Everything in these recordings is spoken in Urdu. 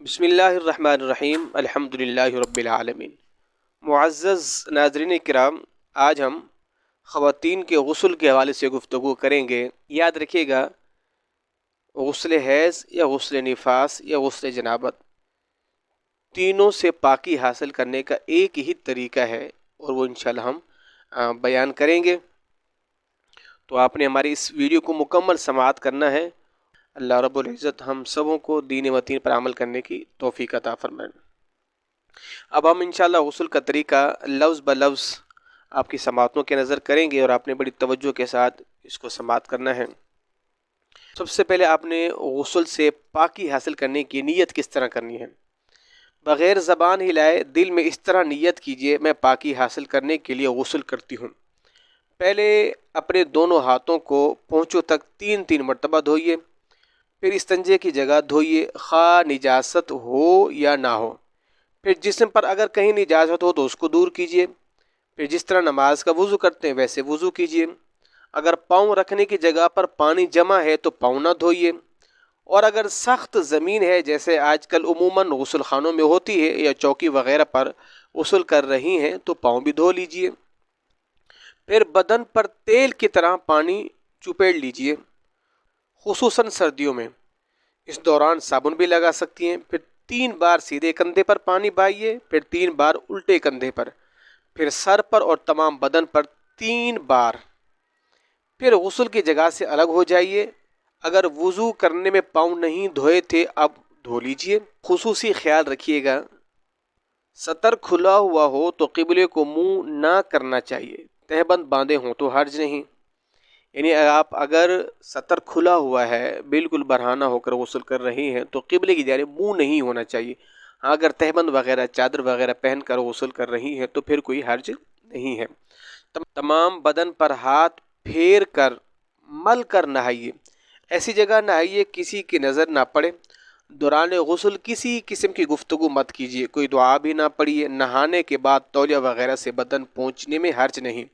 بسم اللہ الرحمن الرحیم الحمدللہ رب العالمین۔ معزز ناظرین کرام، آج ہم خواتین کے غسل کے حوالے سے گفتگو کریں گے۔ یاد رکھیے گا، غسل حیض یا غسل نفاس یا غسل جنابت، تینوں سے پاکی حاصل کرنے کا ایک ہی طریقہ ہے، اور وہ انشاءاللہ ہم بیان کریں گے۔ تو آپ نے ہماری اس ویڈیو کو مکمل سماعت کرنا ہے۔ اللہ رب العزت ہم سبوں کو دین متین پر عمل کرنے کی توفیق عطا فرمائے۔ اب ہم انشاءاللہ غسل کا طریقہ لفظ بلفظ آپ کی سماعتوں کے نظر کریں گے، اور آپ نے بڑی توجہ کے ساتھ اس کو سماعت کرنا ہے۔ سب سے پہلے آپ نے غسل سے پاکی حاصل کرنے کی نیت کس طرح کرنی ہے؟ بغیر زبان ہلائے دل میں اس طرح نیت کیجئے، میں پاکی حاصل کرنے کے لیے غسل کرتی ہوں۔ پہلے اپنے دونوں ہاتھوں کو پونچھوں تک 3 مرتبہ دھوئیے، پھر استنجے کی جگہ دھوئیے، خواہ نجاست ہو یا نہ ہو۔ پھر جسم پر اگر کہیں نجاست ہو تو اس کو دور کیجیے۔ پھر جس طرح نماز کا وضو کرتے ہیں ویسے وضو کیجیے۔ اگر پاؤں رکھنے کی جگہ پر پانی جمع ہے تو پاؤں نہ دھوئیے، اور اگر سخت زمین ہے جیسے آج کل عموماً غسل خانوں میں ہوتی ہے یا چوکی وغیرہ پر غسل کر رہی ہیں تو پاؤں بھی دھو لیجیے۔ پھر بدن پر تیل کی طرح پانی چپیڑ لیجیے، خصوصاً سردیوں میں۔ اس دوران صابن بھی لگا سکتی ہیں۔ پھر 3 بار سیدھے کندھے پر پانی بہائیے، پھر 3 بار الٹے کندھے پر، پھر سر پر اور تمام بدن پر 3 بار۔ پھر غسل کی جگہ سے الگ ہو جائیے۔ اگر وضو کرنے میں پاؤں نہیں دھوئے تھے اب دھو لیجیے۔ خصوصی خیال رکھیے گا، سطر کھلا ہوا ہو تو قبلے کو منہ نہ کرنا چاہیے، تہبند باندھے ہوں تو حرج نہیں۔ یعنی آپ اگر سطر کھلا ہوا ہے، بالکل برہنہ ہو کر غسل کر رہی ہیں تو قبلے کی جانب منہ نہیں ہونا چاہیے۔ ہاں، اگر تہبند وغیرہ چادر وغیرہ پہن کر غسل کر رہی ہیں تو پھر کوئی حرج نہیں ہے۔ تمام بدن پر ہاتھ پھیر کر مل کر نہائیے۔ ایسی جگہ نہائیے کسی کی نظر نہ پڑے۔ دوران غسل کسی قسم کی گفتگو مت کیجیے، کوئی دعا بھی نہ پڑھیے۔ نہانے کے بعد تولیہ وغیرہ سے بدن پونچھنے میں حرج نہیں۔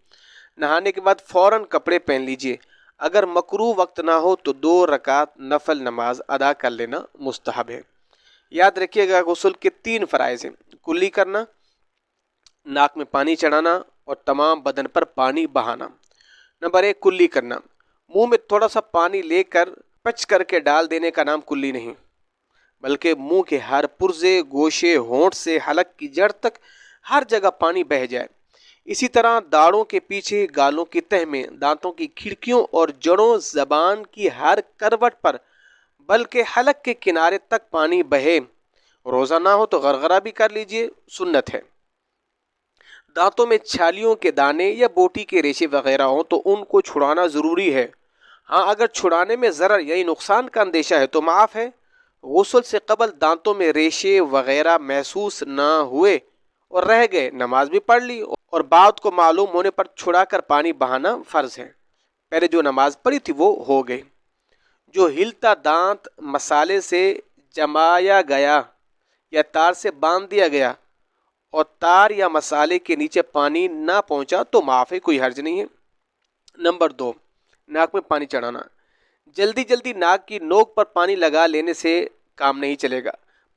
نہانے کے بعد فوراً کپڑے پہن لیجیے۔ اگر مکروہ وقت نہ ہو تو 2 رکعت نفل نماز ادا کر لینا مستحب ہے۔ یاد رکھیے گا، غسل کے 3 فرائض ہیں: کلی کرنا، ناک میں پانی چڑھانا، اور تمام بدن پر پانی بہانا۔ نمبر 1، کلی کرنا۔ منہ میں تھوڑا سا پانی لے کر پچ کر کے ڈال دینے کا نام کلی نہیں، بلکہ منہ کے ہر پرزے، گوشے، ہونٹ سے حلق کی جڑ تک ہر جگہ پانی بہہ جائے۔ اسی طرح داڑھوں کے پیچھے، گالوں کی تہ میں، دانتوں کی کھڑکیوں اور جڑوں، زبان کی ہر کروٹ پر، بلکہ حلق کے کنارے تک پانی بہے۔ روزہ نہ ہو تو غرغرہ بھی کر لیجئے، سنت ہے۔ دانتوں میں چھالیوں کے دانے یا بوٹی کے ریشے وغیرہ ہوں تو ان کو چھڑانا ضروری ہے۔ ہاں، اگر چھڑانے میں ضرر یعنی نقصان کا اندیشہ ہے تو معاف ہے۔ غسل سے قبل دانتوں میں ریشے وغیرہ محسوس نہ ہوئے اور رہ گئے، نماز بھی پڑھ لی، اور بات کو معلوم ہونے پر چھڑا کر پانی بہانا فرض ہے۔ پہلے جو نماز پڑھی تھی وہ ہو گئی۔ جو ہلتا دانت مسالے سے جمایا گیا یا تار سے باندھ دیا گیا اور تار یا مسالے کے نیچے پانی نہ پہنچا تو معاف ہے، کوئی حرج نہیں ہے۔ نمبر 2، ناک میں پانی چڑھانا۔ جلدی ناک کی نوک پر پانی لگا لینے سے کام نہیں چلے گا،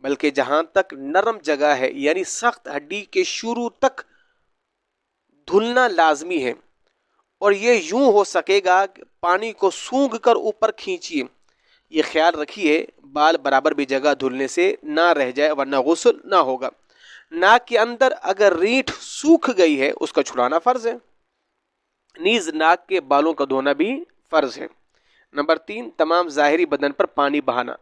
بلکہ جہاں تک نرم جگہ ہے یعنی سخت ہڈی کے شروع تک دھلنا لازمی ہے، اور یہ یوں ہو سکے گا کہ پانی کو سونگھ کر اوپر کھینچیے۔ یہ خیال رکھیے بال برابر بھی جگہ دھلنے سے نہ رہ جائے ورنہ غسل نہ ہوگا۔ ناک کے اندر اگر ریٹھ سوکھ گئی ہے اس کا چھڑانا فرض ہے، نیز ناک کے بالوں کا دھونا بھی فرض ہے۔ نمبر 3، تمام ظاہری بدن پر پانی بہانا۔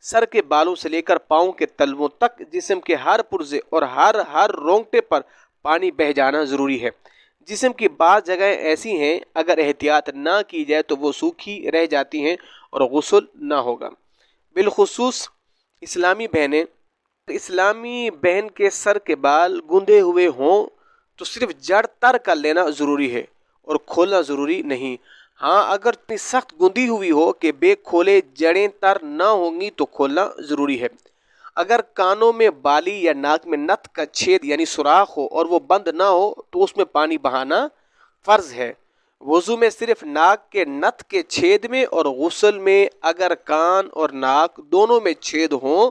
سر کے بالوں سے لے کر پاؤں کے تلووں تک جسم کے ہر پرزے اور ہر رونگٹے پر پانی بہہ جانا ضروری ہے۔ جسم کی بعض جگہیں ایسی ہیں اگر احتیاط نہ کی جائے تو وہ سوکھی رہ جاتی ہیں اور غسل نہ ہوگا۔ بالخصوص اسلامی بہن کے سر کے بال گندے ہوئے ہوں تو صرف جڑ تر کر لینا ضروری ہے اور کھولنا ضروری نہیں۔ ہاں، اگر اتنی سخت گندی ہوئی ہو کہ بے کھولے جڑیں تر نہ ہوں گی تو کھولنا ضروری ہے۔ اگر کانوں میں بالی یا ناک میں نت کا چھید یعنی سوراخ ہو اور وہ بند نہ ہو تو اس میں پانی بہانا فرض ہے۔ وضو میں صرف ناک کے نت کے چھید میں، اور غسل میں اگر کان اور ناک دونوں میں چھید ہوں